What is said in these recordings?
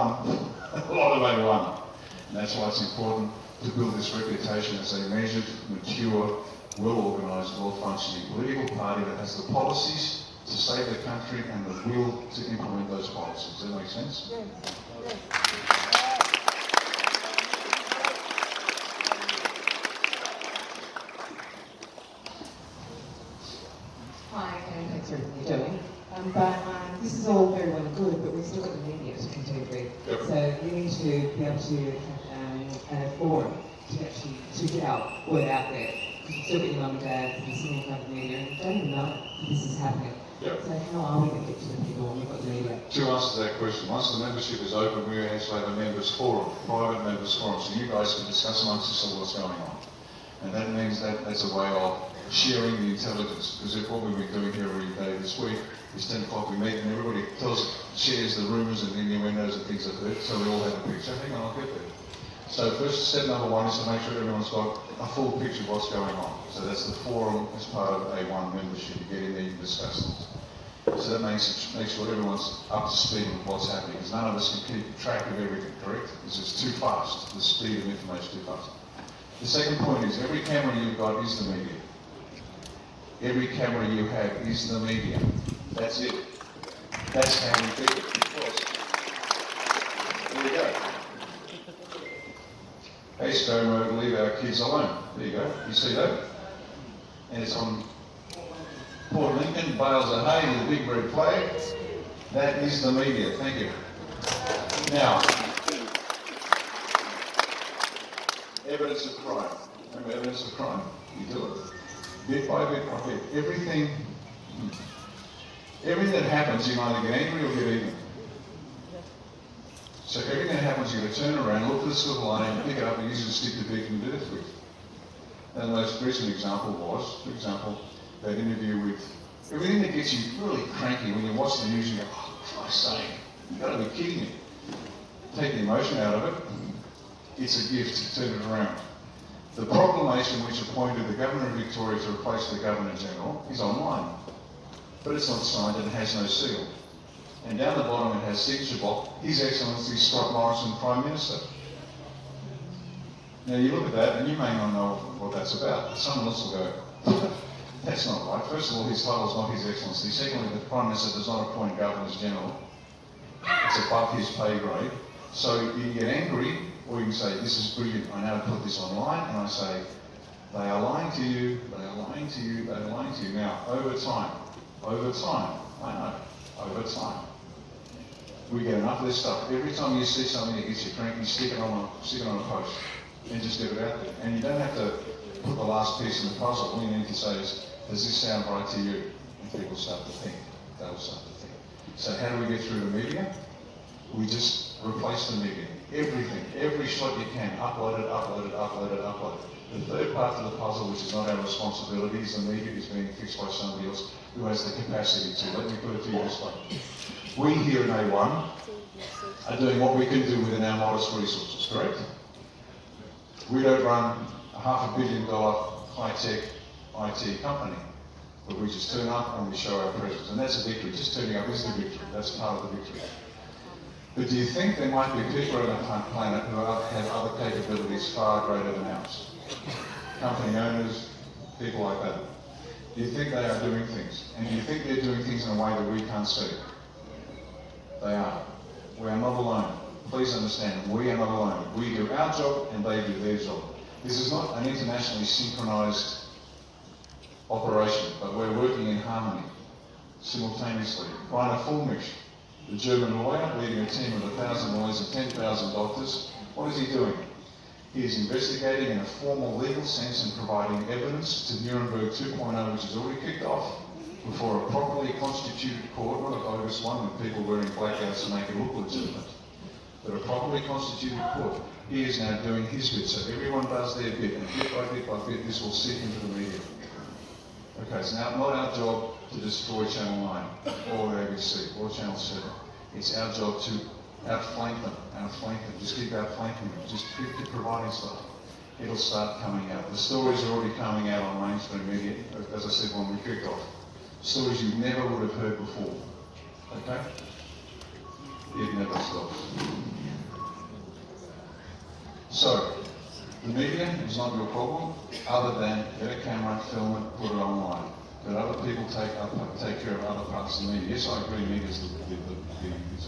A lot of they won. And that's why it's important to build this reputation as a measured, mature, well-organised, well-functioning political party that has the policies to save the country and the will to implement those policies. Does that make sense? Hi, and thanks for everything you're doing. This is all very well and good, but we've still got the media to contend with. Yep. So we need to be able to have a forum to actually get our word out there. Because you've still got your mum and dad and sitting in front of the media and don't even know that this is happening. Yep. So how are we going to get to the people when we've got the media? To answer that question, once the membership is open, we actually have a members forum, private members forum, so you guys can discuss amongst yourselves what's going on. And that means that that's a way of sharing the intelligence, because if what we've been doing here every day this week is 10 o'clock we meet and everybody shares the rumours and innuendos and things like that, so we all have a picture. Hang on, I'll get there. So first step number one is to make sure everyone's got a full picture of what's going on. So that's the forum as part of A1 membership. You get in there, you discuss things. So that makes sure everyone's up to speed with what's happening, because none of us can keep track of everything, correct? Because it's too fast. The speed of information is too fast. The second point is every camera you've got is the media. Every camera you have is the media. That's it. That's how we do it. Because there you go. Hey, ScoMo, leave our kids alone. There you go. You see that? And it's on Port Lincoln, bales of hay with a big red flag. That is the media. Thank you. Now, evidence of crime. Remember evidence of crime? You do it. Bit by bit by bit. Everything that happens, you either get angry or get even. So everything that happens, you're going to turn around, look for the silver lining, pick it up and use it to stick the beef and do it with. And the most recent example was, for example, that interview with everything that gets you really cranky when you watch the news and you go, oh, Christ's sake, you've got to be kidding me. Take the emotion out of it. It's a gift, turn it around. The proclamation which appointed the Governor of Victoria to replace the Governor-General is online. But it's not signed and it has no seal. And down the bottom it has signature block, His Excellency Scott Morrison, Prime Minister. Now you look at that and you may not know what that's about. Someone else will go, that's not right. First of all, his title is not His Excellency. Secondly, the Prime Minister does not appoint Governors-General. It's above his pay grade. So you can get angry, or you can say, this is brilliant, I now put this online, and I say, they are lying to you, they are lying to you, they are lying to you. Now, over time, I know, over time, we get enough of this stuff. Every time you see something that gets you cranky, stick it on a post, and just get it out there. And you don't have to put the last piece in the puzzle. All you need to say is, does this sound right to you? And people start to think, they'll start to think. So how do we get through the media? We just replace the media. Everything, every shot you can, upload it, upload it, upload it, upload it. The third part of the puzzle, which is not our responsibility, is the media is being fixed by somebody else who has the capacity to. Let me put it to you this way. We here in A1 are doing what we can do within our modest resources, correct? We don't run a $500 million high-tech IT company, but we just turn up and we show our presence. And that's a victory. Just turning up is the victory. That's part of the victory. But do you think there might be people on the planet who have other capabilities far greater than ours? Company owners, people like that. Do you think they are doing things? And do you think they're doing things in a way that we can't see? They are. We are not alone. Please understand, we are not alone. We do our job and they do their job. This is not an internationally synchronized operation, but we're working in harmony, simultaneously. Rainer Fulmich, the German lawyer, leading a team of 1,000 lawyers and 10,000 doctors, what is he doing? He is investigating in a formal legal sense and providing evidence to Nuremberg 2.0, which is already kicked off, before a properly constituted court, not a bogus one with people wearing blackouts to make it look legitimate, but a properly constituted court. He is now doing his bit, so everyone does their bit, and bit by bit, this will seep into the media. Okay, it's now not our job to destroy Channel 9 or ABC or Channel 7. It's our job to outflank them, just keep outflanking them, just keep providing stuff. It'll start coming out. The stories are already coming out on mainstream media, as I said when we kicked off. Stories you never would have heard before. Okay? It never stops. So, the media is not your problem, other than get a camera, film it, put it online. Let other people take care of other parts of the media. Yes, I agree, media is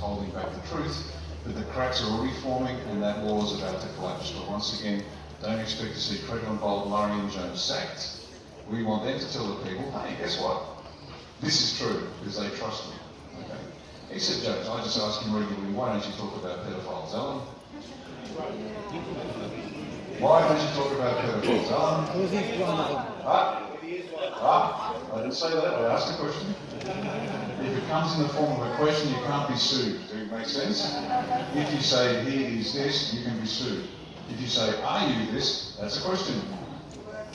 holding back the truth, but the cracks are already forming and that wall is about to collapse. But once again, don't expect to see Credit Bold, Murray and Jones sacked. We want them to tell the people, hey, guess what? This is true, because they trust me. Okay? He said, Jones, I just ask him regularly, why don't you talk about pedophiles, Alan? Why don't you talk about pedophiles, Alan? Because he's one of them. I didn't say that, I asked a question. If it comes in the form of a question, you can't be sued. Does it make sense? If you say, he is this, you can be sued. If you say, are you this, that's a question.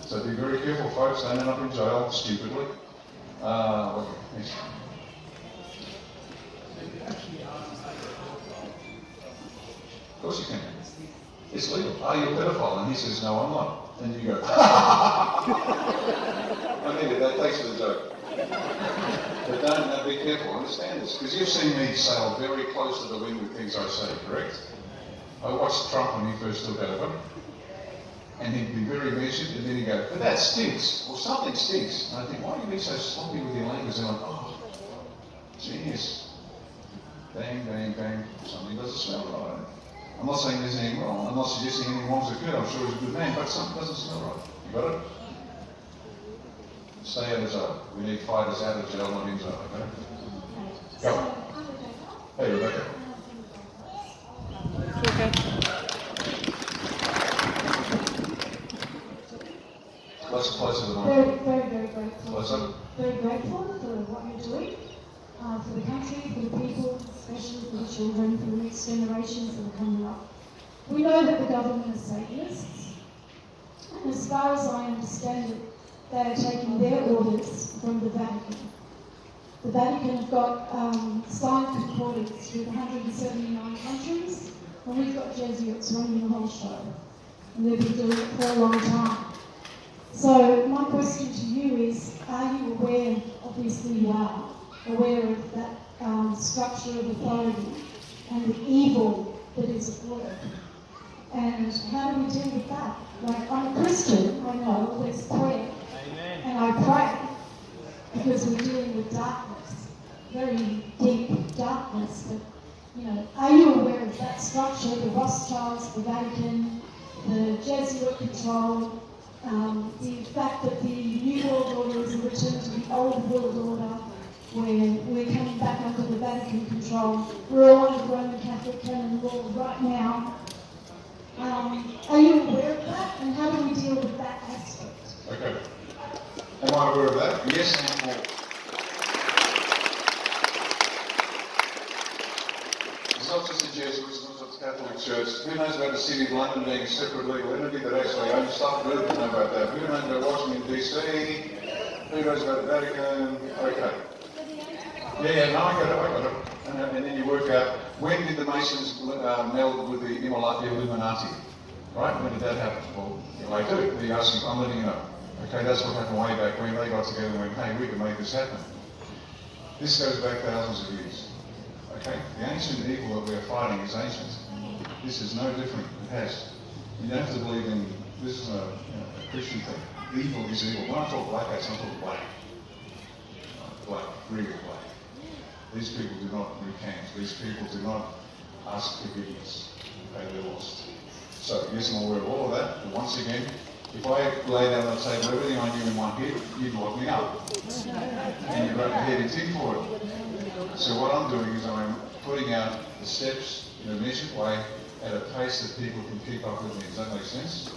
So be very careful, folks, don't end up in jail stupidly. Next. Of course you can. It's legal. Are you a pedophile? And he says, no, I'm not. Then you go, I mean, that takes for the joke. But don't, be careful, understand this, because you've seen me sail very close to the wind with things I say, correct? I watched Trump when he first took over, and he'd be very measured, and then he'd go, but that stinks, or something stinks. And I think, why are you being so sloppy with your language? And I'm like, oh, genius. Bang, bang, bang, something doesn't smell right. I'm not saying there's anything wrong. I'm not suggesting any wrongs are good. I'm sure he's a good man, but something doesn't smell right. You got it? Stay out of jail. We need fighters out of jail, not in jail, okay? Go. Hey, Rebecca. Okay. Closer to the mic. Very grateful. Closer. Very grateful for what you're doing, for the country, for the people, especially for the children, for the next generations that are coming up. We know that the government is Satanists, and as far as I understand it, they are taking their orders from the Vatican. The Vatican have got signed concordance with 179 countries, and we've got Jesuits running the whole show. And they've been doing it for a long time. So my question to you is, are you aware, obviously you are, aware of that structure of authority and the evil that is at work? And how do we deal with that? Like, I'm a Christian, I know, there's prayer. Amen. And I pray, because we're dealing with darkness, very deep darkness. But, you know, are you aware of that structure, the Rothschilds, the Vatican, the Jesuit control, the fact that the New World Order is a return to the old world order, where we're coming back under the Vatican control. We're all under Roman Catholic canon law right now. Are you aware of that, and how do we deal with that aspect? Okay. Am I aware of that? Yes and more. It's not just the Jesuits, it's not just the Catholic Church. Who knows about the City of London being a separate legal entity that actually owns stuff? Who doesn't know about that? Who knows about Washington DC? Who knows about the Vatican? Okay. Yeah, no, I got it. And then you work out, when did the Masons meld with the Illuminati? Right? When did that happen? Well, they do. They're asking, I'm letting you know. Okay, that's what happened way back when they got together and went, hey, we can make this happen. This goes back thousands of years. Okay? The ancient evil that we're fighting is ancient. This is no different. It has. You don't have to believe in, this is a Christian thing. Evil is evil. When I talk black, I'm talking black. Black, real black. These people do not recant. These people do not ask forgiveness. Okay, they're lost. So, yes, I'm aware of all of that. But once again, if I lay down on the table everything I knew in my head, you'd lock me up. And you'd wrap your head in tin for it. So what I'm doing is I'm putting out the steps in a measured way at a pace that people can keep up with me. Does that make sense?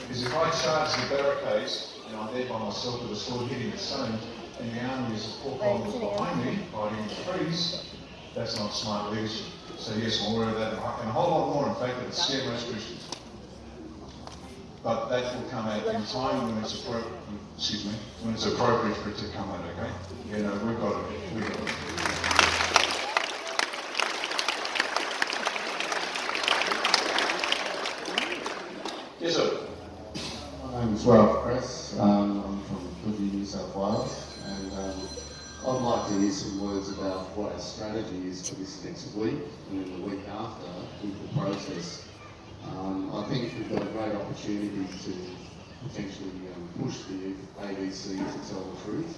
Because if I charge the barricades and I'm there by myself with a sword hitting the stone, and the army is a four-kilometres behind me, fighting the trees, that's not smart leadership. So yes, I'm aware of that, and a whole lot more, in fact, that it's scared most Christians. But that will come out in time when it's appropriate, when it's appropriate for it to come out, okay? You know, we've got it. Yes, sir. My name's Ralph Press. I'm from Goodview, New South Wales, and I'd like to hear some words about what our strategy is for this next week and then the week after with the process. I think we've got a great opportunity to potentially push the ABC to tell the truth,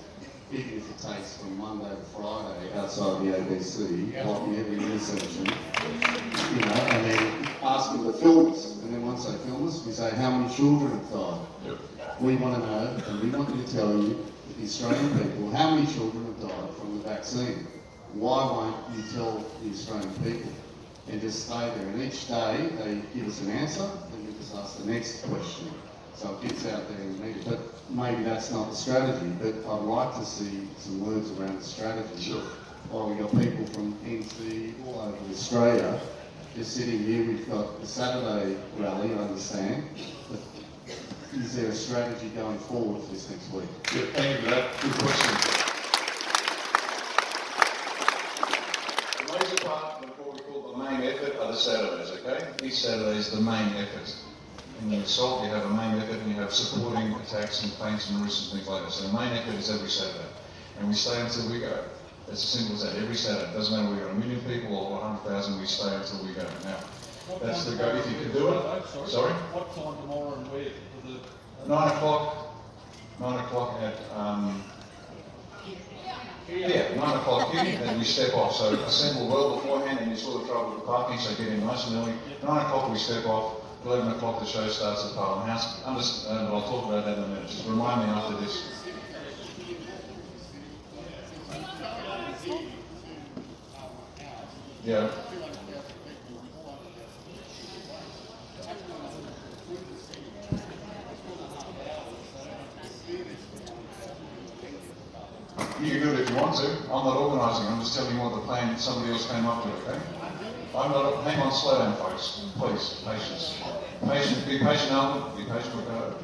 even if it takes from Monday to Friday outside the ABC, like the heavy research, and then ask them to film us. And then once they film us, we say, how many children have died? Yep. We want to know, and we want you to tell you, the Australian people, how many children have died from the vaccine. Why won't you tell the Australian people? And just stay there. And each day they give us an answer, and we just ask the next question. So it gets out there in the media. But maybe that's not the strategy, but I'd like to see some words around the strategy. Sure. While we've got people from NC all over Australia, just sitting here, we've got the Saturday rally, I understand. But is there a strategy going forward for this next week? Yeah, thank you for that. Good question. The major part of what we call the main effort are the Saturdays, okay? Each Saturday is the main effort. In the assault, you have a main effort and you have supporting attacks and feints and roosts and things like that. So the main effort is every Saturday. And we stay until we go. It's as simple as that. Every Saturday. It doesn't matter whether we've got 1 million people or 100,000, we stay until we go. Now, that's the go. If you can do it. Sorry? What time tomorrow and where? 9 o'clock. 9 o'clock at, 9 o'clock here, then we step off. So assemble well beforehand and you sort of trouble with the parking, so get in nice and early. 9 o'clock we step off. 11 o'clock the show starts at Parliament House. But I'll talk about that in a minute. Just remind me after this. Yeah. You can do it if you want to. I'm not organising. I'm just telling you what the plan somebody else came up with, okay? I'm not. Hang on, slow down, folks. Please, patience. Be patient, Albert. Be patient, Riccardo.